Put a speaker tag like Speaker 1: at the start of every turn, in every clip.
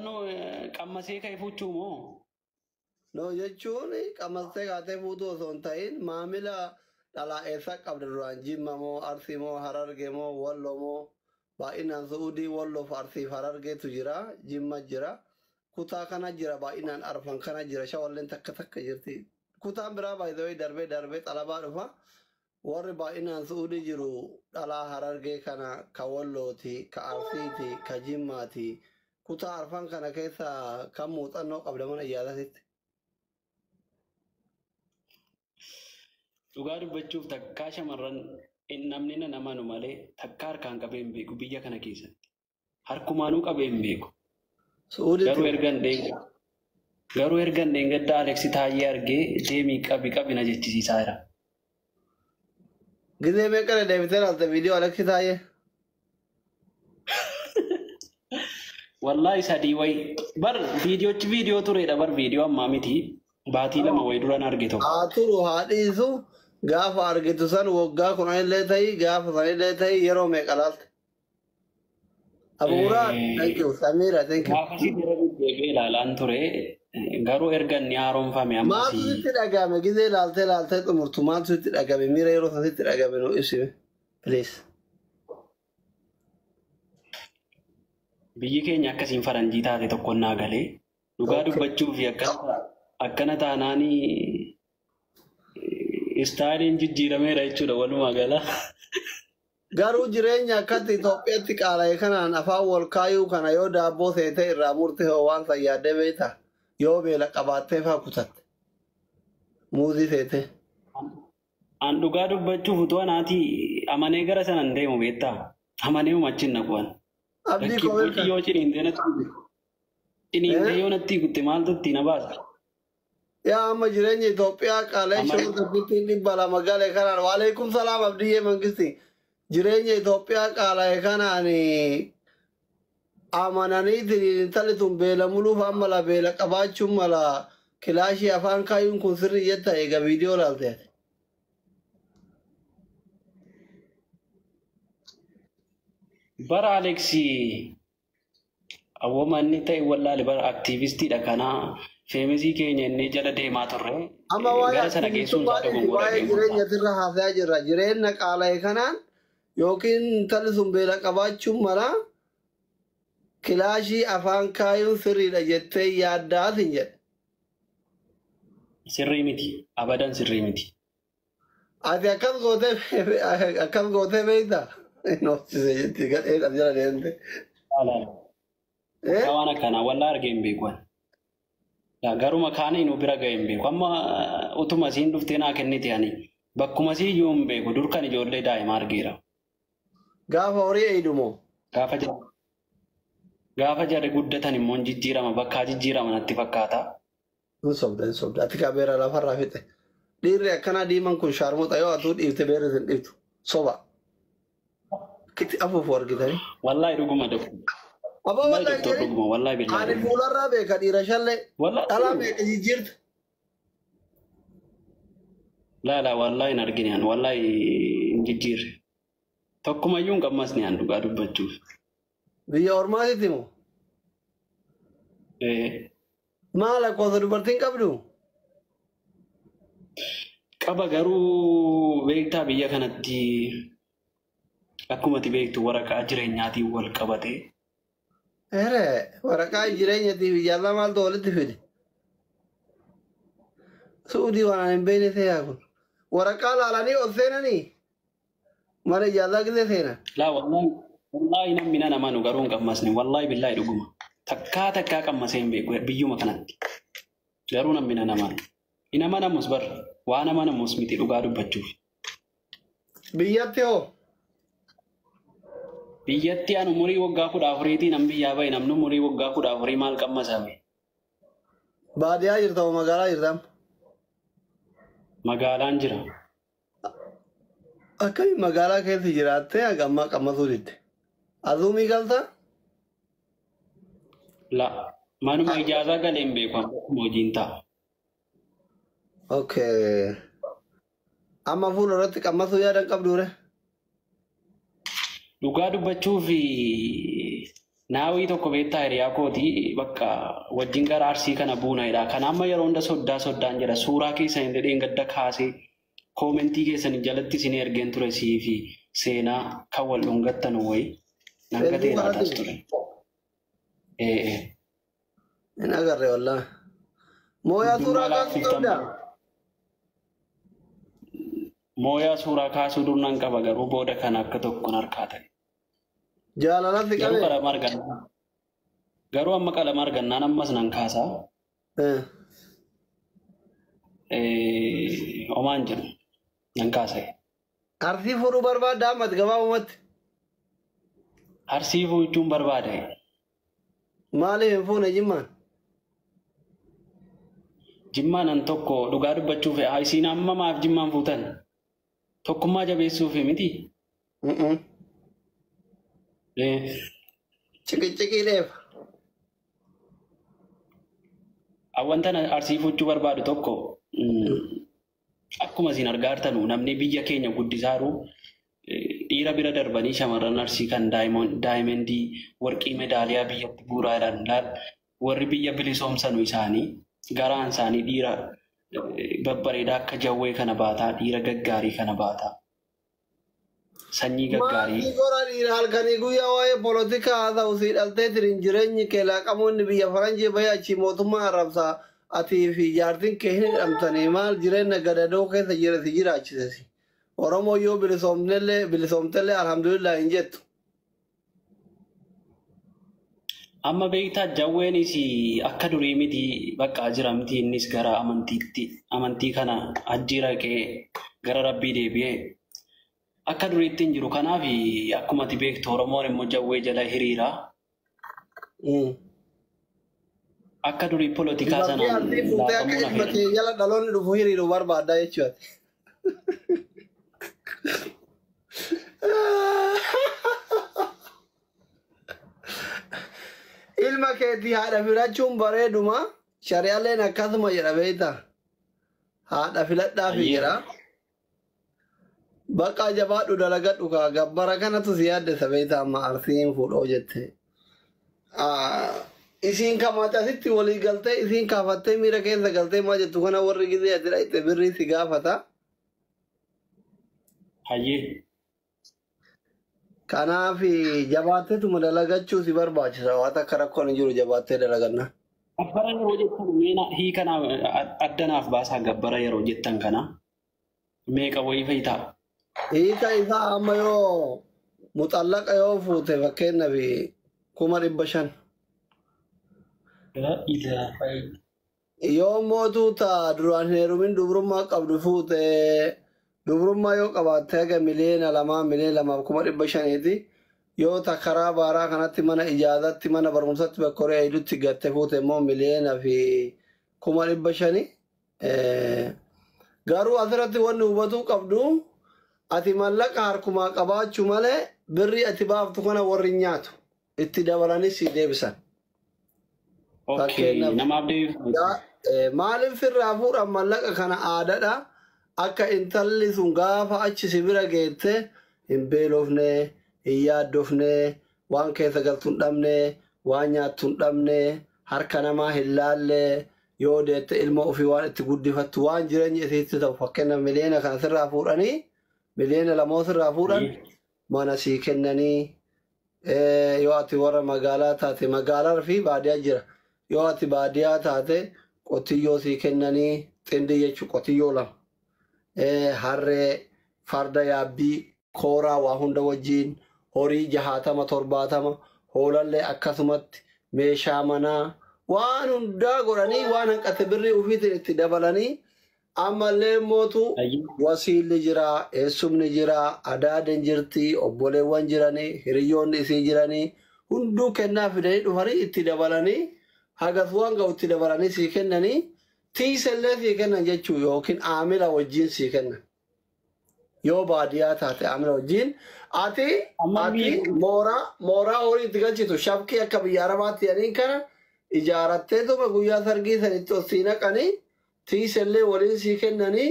Speaker 1: muuxannoo qammasee ka'e fuchuu moo?
Speaker 2: No jechuun qammasee kaatee fuutuu osoo hin ta'in maamila dhalaa eessaa qabda duraan Jimma moo Arsii moo Harargee moo Walloo moo baay'inaan Suudii Walloof Arsiif Harargeetu jira Jimma jira kutaa kana jira baay'inaan arfan kana jira shawalleen takka takka jirti kutaan biraa baay'ee darbee xalabaa dhufa warri baay'inaan Suudii jiru dhalaa Harargee kana ka Wallooti ka Arsiiti ka Jimmaati kutaa arfan kana keessa kan muuxannoo qabda mana ijaarratitti.
Speaker 1: Dhugaa dubbachuuf takkaa shamarran namni nama nu malee takkaa harkaan qabee hin beeku biyya kana keessatti. Harkumaanuu qabee hin beeku. Garuu ergan deengadda Aleksi Taayyee argee deemii qabi na jechisiisaa jira.
Speaker 2: Gizee meeqana deebitee laalte viidiyoo Aleksi Taayyee?
Speaker 1: Wallaahi sadii wayi bar viidiyoo tureedha bar viidiyoo ammaa miti baatii lama wayi duraan arge tokko.
Speaker 2: Haa turu haa dhiisu gaafa argitu san waggaa kuna illee ta'ii gaafa san illee ta'ii yeroo meeqa laalte? Abuuraa thank you Samiira thank you.
Speaker 1: Gaafa si bira deebi'ee ilaalaan ture garuu erga inni haaromfame ammas.
Speaker 2: Maaltu sitti dhagahame gizee laaltee xumurtu maaltu sitti dhagahame miira yeroo san sitti dhagahame nu ibsime please.
Speaker 1: Biyyi keenya akkasiin faranjii taate tokko naa galee dhugaa dubbachuu fi akkana taanaanii istaadiin jijjiirameera jechuudha walumaa gala.
Speaker 2: Garuu jireenya akkatti Itoophiyaatti qaala'e kanaan afaan wal kaayuu kana yoo daabboo seetee irraa murtee hoo waan san yaaddee beekta yoo beela qabaattee faa kutatte muuzii seetee.
Speaker 1: An dhugaa dubbachuuf utuu anaati amanee gara sanan deemu beektaa amanee uumachin naquwan.
Speaker 2: Abdii koomee
Speaker 1: yoo ciniintee yoo natti gutte maaltu itti na baasa.
Speaker 2: Yaa amma jireenya Itoophiyaa qaala'e shoo tabbittiin dhibba lama galee kanaan waalaikum salaam abdiyyee mangisti. Jireenya Itoophiyaa qaala'e kanaan amananiitiin intalli tun beela muluuf amma beela qabaachuun mala kilaashii afaan kaayuun kun sirrii jetta eega viidiyoo laaltee.
Speaker 1: Bara Aleksi awwamanni ta'e wallaale bara aktiivistiidha kanaa feemesii keenya inni jala deemaa turre.
Speaker 2: Amma waa'ee jireenya irra haasaa jirra jireenya qaala'e kanaan. Yookiin intalli sun beela qabaachuun mala kilaashii afaan kaayuun sirriidha jettee yaaddaatiin jedhe.
Speaker 1: Sirrii miti. Abadan sirrii miti.
Speaker 2: Ati akkas gootee beektaa? Noosise jetti gadhee dha jala deemte.
Speaker 1: Waan akkanaa wallaa argee hin beeku. Garuma kaana inuu bira ga'e hin beeku. Amma utuma isiin dhuftee naa kennite ani bakkuma isii iyyuu hin beeku durkan ijoollee daa'ima argeera.
Speaker 2: Gaafa horii eeydumoo?
Speaker 1: Gaafa jarri guddatan immoo jijjiirama bakkaa jijjiirama natti fakkaata.
Speaker 2: Hin sobda. Ati kabeera lafarraa fixe. Dhiirri akkanaa diiman kun shaarmuxa yoo atuu dhiifte beerri hin dhiiftu. Soba. Kitti afuufu argitanii.
Speaker 1: Wallaahi dhuguma dhugu.
Speaker 2: Abba
Speaker 1: wallaahi billahi.
Speaker 2: Ani fuularraa beeka dhiira shallee. Dhalaa meeqa jijjiirta?
Speaker 1: Laa wallaahi hin argine an wallaahi hin jijjiirre. Tokkumayyuu hin qabmasne an dhugaa dubbachuuf.
Speaker 2: Biyya ormaatitti moo? Maal lakkoofsa dubartiin qabdu?
Speaker 1: Qaba garuu beektaa biyya kanatti akkumatti beektu waraqaa jireenyaatiin wal qabate.
Speaker 2: Waraqaa jireenyaatiif ijaarsa maaltu walitti fide? Suudii waan hin beekne ta'e kun. Waraqaa laalanii ol seenanii? Mana ijaarsaa gisee seenan?
Speaker 1: Laa wallaahi namni nama nu garuu hin qabmasne wallaahi billaahi dhuguma. Takkaa qabmasee hin beeku biyyuma kanatti. Garuu namni nama. Inama namus bar waa nama namus miti dhugaa dubbachuuf.
Speaker 2: Biyyatti hoo?
Speaker 1: Biyyatti anu umurii waggaa 14tiin an biyyaa bahe namni umurii waggaa 14 maal qabmasame?
Speaker 2: Baadiyyaa jirta moo magaalaa jirta?
Speaker 1: Magaalaan jira.
Speaker 2: Akkamiin magaalaa keessa jiraattee hagammaa qabmasuu didde? Azuumii galtaa?
Speaker 1: La manuma ijaazaa galee hin beeku akkuma hojiin ta'a.
Speaker 2: Okay. Amma fuulduratti qabmasuu yaadan qabduure?
Speaker 1: Dhugaa dubbachuu fi naawii tokko beektaa hiriyaa kootii bakka wajjin gara Arsii kana buunayidha. Kan amma yeroo hunda soddaan jira. Suuraa keessan hin dhedheen gadda kaasee koomentii keessan jalatti isin ergeen ture sii fi seenaa kan wal dhungattan wayii nan gatee laataas ture.
Speaker 2: Hin agarre wallah. Mooyaa suuraa kaasuu qabdaa?
Speaker 1: Mooyaa suuraa kaasuu durnan qaba garuu booda kan akka tokkoon harkaa ta'e.
Speaker 2: Jaalalatti qabee?
Speaker 1: Garuu amma qalama argannaan ammas nan kaasaa. Omaan jiru nan kaasee.
Speaker 2: Arsii fuudhuu barbaaddaa ammatti gabaabumatti?
Speaker 1: Arsii fuudhuun barbaada.
Speaker 2: Maaliif hin fuune Jimmaan?
Speaker 1: Jimmaan an tokko dhugaa dubbachuuf isiin amma maaf Jimmaan fuutan? Tokkummaa jabeessuuf miti?
Speaker 2: Ciqiiciqiidheef.
Speaker 1: Wanta Arsii fuudhuu barbaadu tokko akkuma isin argaa jirtanu namni biyya keenya guddisaaru dhiira bira darbanii shamarran Arsii kan daayimendii warqii medaaliyaa biyyatti bu'uuraadhaan warri biyya bilisoomsanu isaanii garaan isaanii dhiira babbareedaa akka jawwee kana baataa dhiira gaggaarii kana baataa. Sanyii gaggaarii.
Speaker 2: Maatii gora dhiira halkanii guyyaa waa'ee poolitikaa haa ta'u si dhalteetiin jireenyi kee laaqamoonni biyya faranjii bahee achii mootummaa arrabsaa atii fi jaartiin kee hin hidhamtanii maal jireenya gadadoo keessa jirati jiraachisesi. Oromoo yoo bilisoomtellee alhamdulillah hin jettu.
Speaker 1: Amma beektaa jawweenis akka durii miti bakka jiramti innis gara amantii kana ajjiira kee gara rabbii deebi'ee. Akka duriitti hin jiru kanaaf akkuma ati beektu Oromoon immoo jawwee jala hiriira. Akka durii poolitikaa sanaan
Speaker 2: laaqamuu na fedha. Jala dhaloonni dhufu hiriiruu barbaaddaa jechuudha. Ilma keetii haadha filachuun bareeduma shari'aaleen akkasuma jedha beektaa. Haadha filadhaafi jira. Bakka jabaadhu dalagadhu kaa gabbara kanatu si yaaddessa beektaa amma Arsiin fuudhoo jette. Isiin kamaate asitti walii galtee isiin kaafattee miira keessa galtee maa jettu kana warri gizee ati dhaqxe birrii si gaafata.
Speaker 1: Hayyee.
Speaker 2: Kanaaf jabaatteetuma dalagachuu si barbaachisa waan akka rakkoon hin jiru jabaattee dalaganna.
Speaker 1: Gabbara yeroo jettan meena hiikana addanaaf baasaa gabbara yeroo jettan kana meeqa wayii fayitaa?
Speaker 2: Hiika isaa amma yoo muxallaqa yoo fuute fakkeenyaaf 500,000. Yoo mootuu ta'a duraan hin heerumin dubrummaa qabdu fuute dubrummaa yoo qabaatte haga miliyoona 2,200,000 yoo ta karaa baaraa kanatti mana ijaazatti mana barumsatti bakka horii eeydutti gatte fuute immoo miliyoona 500,000. Garuu asirratti wanni hubatuu qabdu ati mallaqa harkumaa qabaachuu malee birrii ati baaftu kana warri nyaatu itti dabalanii si deebisan. Maaliif firraa fuudhan mallaqa kana aadaadha akka intalli sun gaafa achi si bira geette hin beelofne hin yaaddofne waan keessa galtu hin dhabne waan nyaattu hin dhabne harka namaa hin laalle yoo deette ilma ofii waan itti guddifattu waan jireenya isiitti ta'u fakkeenyaaf miliyoona kana sirraa fuudhanii miliyoona 2 sirraa fuudhan mana sii kennanii yoo ati warra magaalaa taate magaalaa fi baadiyaa jira. Yoo ati baadiyaa taate qotiyyoo sii kennanii xindi jechuun qotiyyoo 2 harree farda yaabbii kooraa waa hunda wajjiin horii 60-70 hoolallee akkasumatti meeshaa manaa waan hundaa godhanii waan hanqate birrii ufiitiin itti dabalanii ammallee mootu wasiilli jira eessumni jira adaaden jirti obboleewwan jiranii hiriyyoonni isii jiranii hunduu kennaa fidanii dhufanii itti dabalanii hagas waan ga'u itti dabalanii sii kennanii tiisellee sii kennan jechuu yookiin aamila wajjiin sii kennan. Yoo baadiyaa taate aamila wajjiin ati mooraa horii itti galchitu shabkii akka biyya arabaatti jedhaniin kana ijaarratteetuma guyyaa sargii sanitti osii naqanii tiisellee waliin sii kennanii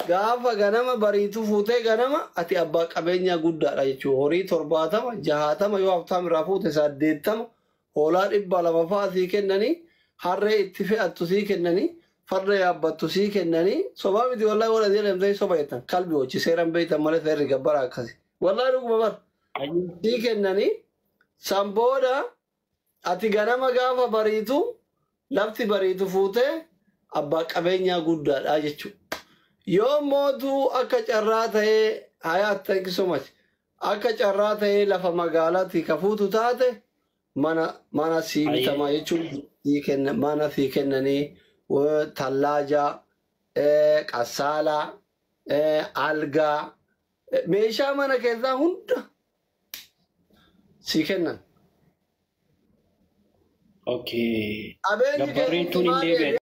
Speaker 2: gaafa ganama bariitu fuutee ganama ati abbaa qabeenyaa guddaadha jechuudha. Horii 70 60 yoo haftaan irraa fuute 80 hoolaa 200 fa'aa sii kennanii harree itti fe'attu sii kennanii farda yaabbattu sii kennanii sobaa miti wallahi wala deemtee soba jettan qalbii hojii seeran beeytan malee seerri gabbara akkasi wallahi dhuguma bar sii kennanii san booda ati ganama gaafa bariitu lafti bariitu fuutee abbaa qabeenyaa guddaadha jechuudha. Yoo mootuu akka carraa ta'ee hayaat thank you so much akka carraa ta'ee lafa magaalaatti ka fuutu taate mana sii bitama jechuudha. Mana sii kennanii tallaaja qasaala algaa meeshaa mana keessaa hunda sii kennan.
Speaker 1: Okay.
Speaker 2: Abeenyi
Speaker 1: Gabbarreettuun hin deebi'e.